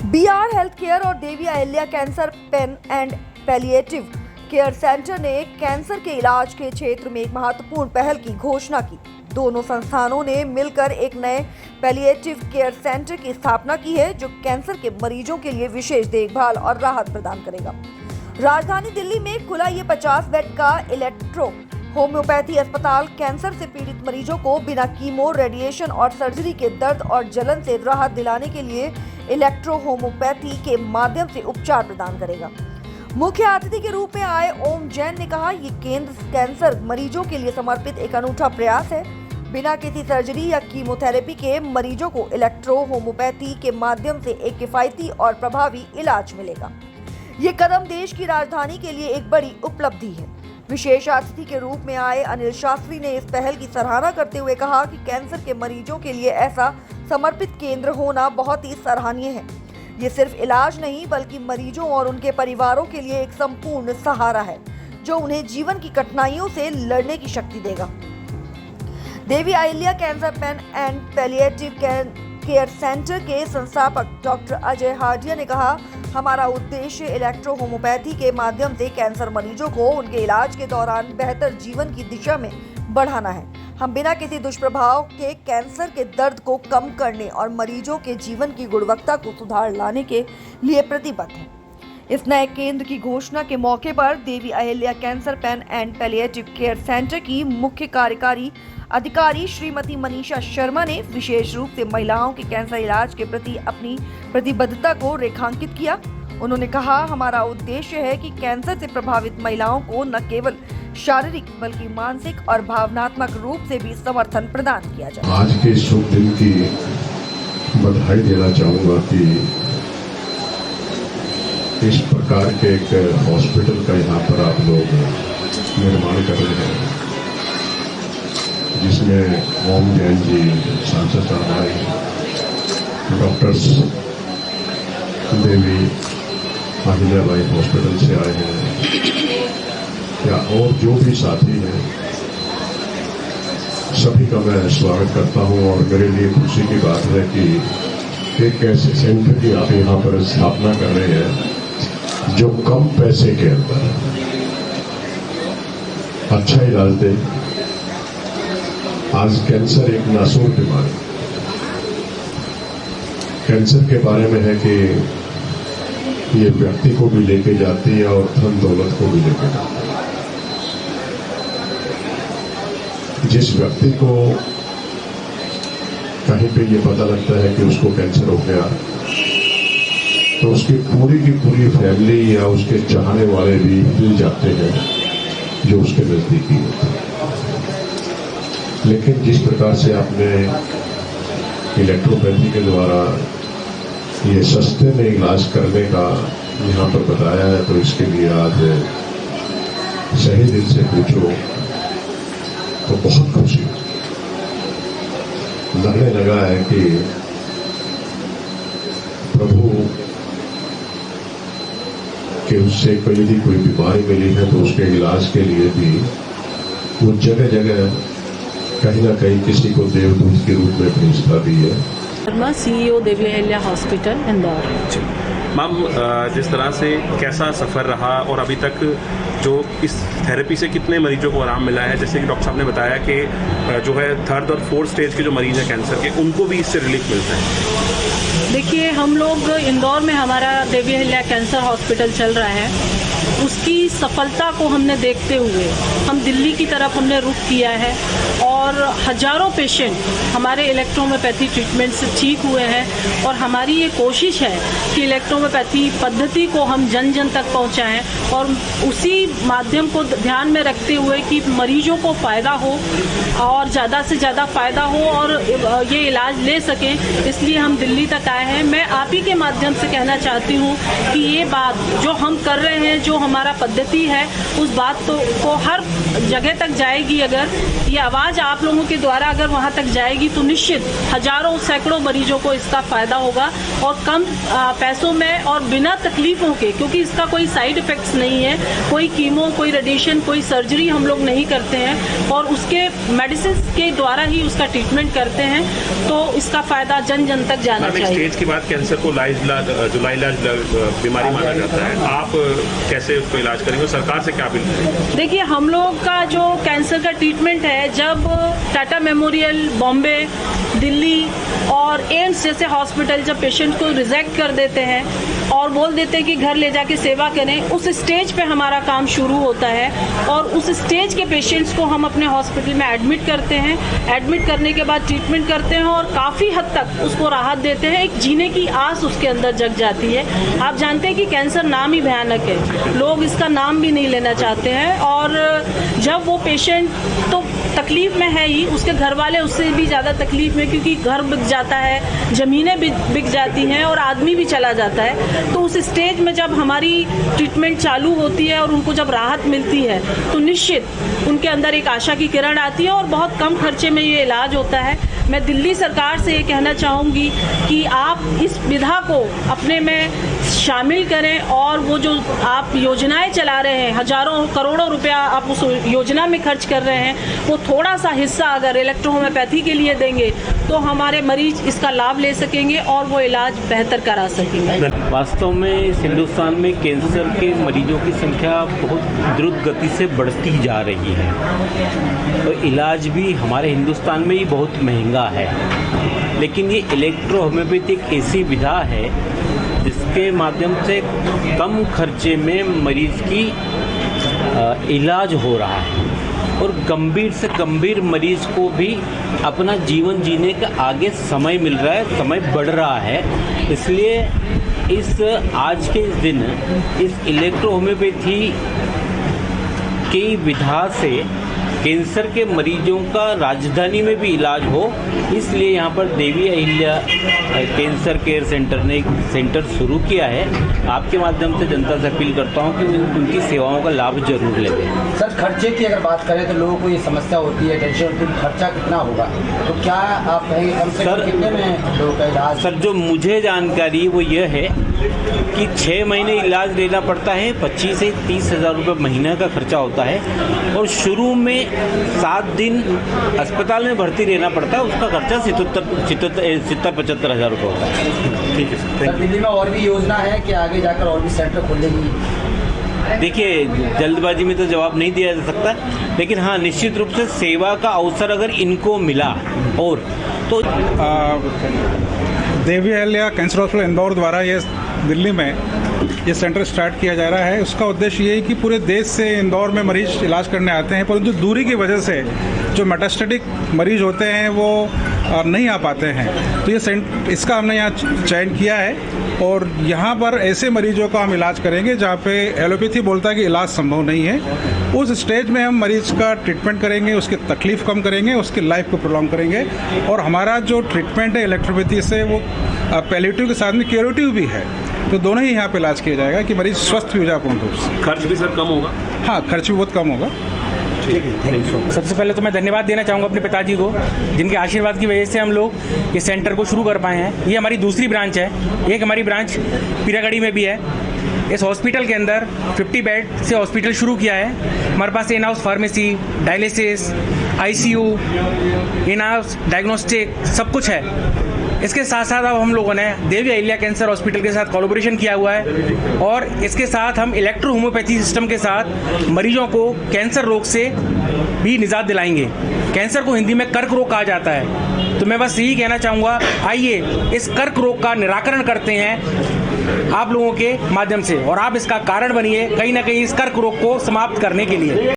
BR health care और Devi Ahilya cancer pain and palliative care centre ने cancer के इलाज के क्षेत्र में एक महत्वपूर्ण पहल की घोषणा की। दोनों संस्थानों ने मिलकर एक नए पैलिएटिव केयर सेंटर की स्थापना की है, जो कैंसर के मरीजों के लिए विशेष देखभाल और राहत प्रदान करेगा। राजधानी दिल्ली में खुला ये 50 बेड का इलेक्ट्रो होम्योपैथी अस्पताल कैंसर से पीड़ित मरीजों को बिना कीमो, रेडिएशन और सर्जरी के दर्द और जलन से राहत दिलाने के लिए इलेक्ट्रो होम्योपैथी के माध्यम से उपचार प्रदान करेगा। मुख्य अतिथि के रूप में आए ओम जैन ने कहा, ये केंद्र कैंसर मरीजों के लिए समर्पित एक अनूठा प्रयास है। बिना किसी सर्जरी या कीमोथेरेपी के मरीजों को इलेक्ट्रो होम्योपैथी के माध्यम से एक किफायती और प्रभावी इलाज मिलेगा। ये कदम देश की राजधानी के लिए एक बड़ी उपलब्धि है। विशेष अतिथि के रूप में आए अनिल शास्त्री ने इस पहल की सराहना करते हुए कहा कि कैंसर के मरीजों के लिए ऐसा समर्पित केंद्र होना बहुत ही सराहनीय है। ये सिर्फ इलाज नहीं, बल्कि मरीजों और उनके परिवारों के लिए एक संपूर्ण सहारा है, जो उन्हें जीवन की कठिनाइयों से लड़ने की शक्ति देगा। Devi Ahilya cancer pain and palliative care centre के संस्थापक डॉक्टर अजय हार्डिया ने कहा, हमारा उद्देश्य इलेक्ट्रो होम्योपैथी के माध्यम से कैंसर मरीजों को उनके इलाज के दौरान बेहतर जीवन की दिशा में बढ़ाना है। हम बिना किसी दुष्प्रभाव के कैंसर के दर्द को कम करने और मरीजों के जीवन की गुणवत्ता को सुधार लाने के लिए प्रतिबद्ध हैं। इस नए केंद्र की घोषणा के मौके पर Devi Ahilya cancer pain and palliative care centre की मुख्य कार्यकारी अधिकारी श्रीमती मनीषा शर्मा ने विशेष रूप से महिलाओं के कैंसर इलाज के प्रति अपनी प्रतिबद्धता को रेखांकित किया। उन्होंने कहा, हमारा उद्देश्य है कि कैंसर से प्रभावित महिलाओं को न केवल शारीरिक बल्कि मानसिक और भावनात्मक रूप से भी समर्थन प्रदान किया जाए। आज के शुभ दिन की बधाई देना चाहूँगा कि इस प्रकार के एक हॉस्पिटल का यहाँ पर आप लोग निर्माण कर रहे हैं, जिसमें ओम जैन जी सांसद साहब आए, डॉक्टर्स देवी अहिल्याबाई हॉस्पिटल से आए हैं, या और जो भी साथी हैं, सभी का मैं स्वागत करता हूं। और मेरे लिए खुशी की बात है कि एक ऐसे सेंटर की आप यहाँ पर स्थापना कर रहे हैं जो कम पैसे के अंदर अच्छा इलाज दे। आज कैंसर एक नासूर बीमारी, कैंसर के बारे में है कि ये व्यक्ति को भी लेके जाती है और धन दौलत को भी लेके जाती है। जिस व्यक्ति को कहीं पे ये पता लगता है कि उसको कैंसर हो गया, तो उसकी पूरी की पूरी फैमिली या उसके चाहने वाले भी हिल जाते हैं जो उसके नजदीकी होते हैं। लेकिन जिस प्रकार से आपने इलेक्ट्रोपैथी के द्वारा ये सस्ते में इलाज करने का यहाँ पर बताया है, तो इसके लिए आज सही दिल से पूछो तो बहुत खुशी लगने लगा है कि प्रभु कि उससे कोई भी कोई बीमारी मिली है तो उसके इलाज के लिए भी वो जगह जगह कहीं ना कहीं किसी को देवदूत के रूप में भेजता भी है। Sharma, CEO Devi Ahilya hospital Indore. Ma'am, जिस तरह से कैसा सफ़र रहा और अभी तक जो इस थेरेपी से कितने मरीजों को आराम मिला है? जैसे कि डॉक्टर साहब ने बताया कि जो है 3rd और 4th स्टेज के जो मरीज हैं कैंसर के, उनको भी इससे रिलीफ मिलता है। देखिए, हम लोग इंदौर में हमारा देवी अहिल्या कैंसर हॉस्पिटल चल रहा है, उसकी सफलता को हमने देखते हुए हम दिल्ली की तरफ हमने रुख किया है और हजारों पेशेंट हमारे इलेक्ट्रोहोम्योपैथी ट्रीटमेंट से ठीक हुए हैं। और हमारी ये कोशिश है कि इलेक्ट्रोहोम्योपैथी पद्धति को हम जन जन तक पहुंचाएं और उसी माध्यम को ध्यान में रखते हुए कि मरीजों को फ़ायदा हो और ज़्यादा से ज़्यादा फ़ायदा हो और ये इलाज ले सकें, इसलिए हम दिल्ली तक आए हैं। मैं आप ही के माध्यम से कहना चाहती हूँ कि ये बात जो हम कर रहे हैं, जो हमारा पद्धति है उस बात को हर जगह तक जाएगी, अगर ये आवाज़ आप लोगों के द्वारा अगर वहाँ तक जाएगी तो निश्चित हजारों सैकड़ों मरीजों को इसका फ़ायदा होगा और कम पैसों में और बिना तकलीफ़ों के, क्योंकि इसका कोई साइड इफ़ेक्ट्स नहीं है, कोई कीमो, कोई रेडिएशन, कोई सर्जरी हम लोग नहीं करते हैं और उसके मेडिसिन के द्वारा ही उसका ट्रीटमेंट करते हैं, तो इसका फ़ायदा जन जन तक जाना चाहिए। स्टेज के बाद कैंसर को जुलाई बीमारी माना जाता है, आप कैसे उसको इलाज करेंगे, सरकार से क्या अपील करेंगे? देखिए, हम लोग का जो कैंसर का ट्रीटमेंट है, जब टाटा मेमोरियल, बॉम्बे, दिल्ली और एम्स जैसे हॉस्पिटल जब पेशेंट को रिजेक्ट कर देते हैं और बोल देते हैं कि घर ले जाके सेवा करें, उस स्टेज पे हमारा काम शुरू होता है और उस स्टेज के पेशेंट्स को हम अपने हॉस्पिटल में एडमिट करते हैं। एडमिट करने के बाद ट्रीटमेंट करते हैं और काफ़ी हद तक उसको राहत देते हैं, एक जीने की आस उसके अंदर जग जाती है। आप जानते हैं कि कैंसर नाम ही भयानक है, लोग इसका नाम भी नहीं लेना चाहते हैं और जब वो पेशेंट तो तकलीफ़ में है ही, उसके घर वाले उससे भी ज़्यादा तकलीफ़ में, क्योंकि घर बिक जाता है, ज़मीनें बिक जाती हैं और आदमी भी चला जाता है। तो उस स्टेज में जब हमारी ट्रीटमेंट चालू होती है और उनको जब राहत मिलती है तो निश्चित उनके अंदर एक आशा की किरण आती है और बहुत कम खर्चे में ये इलाज होता है। मैं दिल्ली सरकार से ये कहना चाहूँगी कि आप इस विधा को अपने में शामिल करें और वो जो आप योजनाएं चला रहे हैं, हजारों करोड़ों रुपया आप उस योजना में खर्च कर रहे हैं, वो थोड़ा सा हिस्सा अगर इलेक्ट्रोहोम्योपैथी के लिए देंगे तो हमारे मरीज इसका लाभ ले सकेंगे और वो इलाज बेहतर करा सकेंगे। वास्तव में इस हिंदुस्तान में कैंसर के मरीजों की संख्या बहुत द्रुत गति से बढ़ती जा रही है और इलाज भी हमारे हिंदुस्तान में ही बहुत महंगा है, लेकिन ये इलेक्ट्रोहोम्योपैथी एक ऐसी विधा है जिसके माध्यम से कम खर्चे में मरीज की इलाज हो रहा है और गंभीर से गंभीर मरीज को भी अपना जीवन जीने का आगे समय मिल रहा है, समय बढ़ रहा है। इसलिए इस आज के इस दिन इस इलेक्ट्रोहोम्योपैथी की विधा से कैंसर के मरीजों का राजधानी में भी इलाज हो, इसलिए यहाँ पर Devi Ahilya cancer care centre ने एक सेंटर शुरू किया है। आपके माध्यम से जनता से अपील करता हूँ कि उनकी सेवाओं का लाभ जरूर लें। सर, खर्चे की अगर बात करें तो लोगों को ये समस्या होती है, टेंशन होती है, खर्चा कितना होगा, तो क्या आप कहेंगे कम से कम कितने में लोगों का इलाज? सर, जो मुझे जानकारी वो ये है कि 6 महीने इलाज लेना पड़ता है, 25 से 30 हज़ार रुपये महीने का खर्चा होता है और शुरू में 7 दिन अस्पताल में भर्ती रहना पड़ता है, उसका खर्चा 70-75 हज़ार रुपये होता है। ठीक है सर, दिल्ली में और भी योजना है कि आगे जाकर और भी सेंटर खोलेगी? देखिए, जल्दबाजी में तो जवाब नहीं दिया जा सकता, लेकिन हाँ, निश्चित रूप से सेवा का अवसर अगर इनको मिला और तो देवी अहिल्या कैंसर हॉस्पिटल इंदौर द्वारा ये दिल्ली में ये सेंटर स्टार्ट किया जा रहा है। उसका उद्देश्य ये है कि पूरे देश से इंदौर में मरीज इलाज करने आते हैं, परंतु दूरी की वजह से जो मेटास्टेटिक मरीज होते हैं वो नहीं आ पाते हैं। तो ये इसका हमने यहाँ चयन किया है और यहाँ पर ऐसे मरीजों का हम इलाज करेंगे जहाँ पे एलोपैथी बोलता है कि इलाज संभव नहीं है। उस स्टेज में हम मरीज का ट्रीटमेंट करेंगे, उसकी तकलीफ़ कम करेंगे, उसकी लाइफ को प्रोलॉन्ग करेंगे और हमारा जो ट्रीटमेंट है इलेक्ट्रोपैथी से वो पैलिएटिव के साथ में क्यूरेटिव भी है, तो दोनों ही यहाँ पे इलाज किया जाएगा कि मरीज स्वस्थ भी हो जाए पूर्ण रूप से। खर्च भी सर कम होगा? हाँ, खर्च भी बहुत कम होगा। सबसे पहले तो मैं धन्यवाद देना चाहूँगा अपने पिताजी को, जिनके आशीर्वाद की वजह से हम लोग इस सेंटर को शुरू कर पाए हैं। ये हमारी दूसरी ब्रांच है, एक हमारी ब्रांच पीरागढ़ी में भी है। इस हॉस्पिटल के अंदर 50 बेड से हॉस्पिटल शुरू किया है। हमारे पास in house pharmacy, dialysis, ICU, in house diagnostic सब कुछ है। इसके साथ साथ अब हम लोगों ने देवी अहिल्या कैंसर हॉस्पिटल के साथ कोलैबोरेशन किया हुआ है और इसके साथ हम इलेक्ट्रो होम्योपैथी सिस्टम के साथ मरीजों को कैंसर रोग से भी निजात दिलाएंगे। कैंसर को हिंदी में कर्क रोग कहा जाता है, तो मैं बस यही कहना चाहूँगा, आइए इस कर्क रोग का निराकरण करते हैं आप लोगों के माध्यम से और आप इसका कारण बनिए कहीं ना कहीं इस कर्क रोग को समाप्त करने के लिए।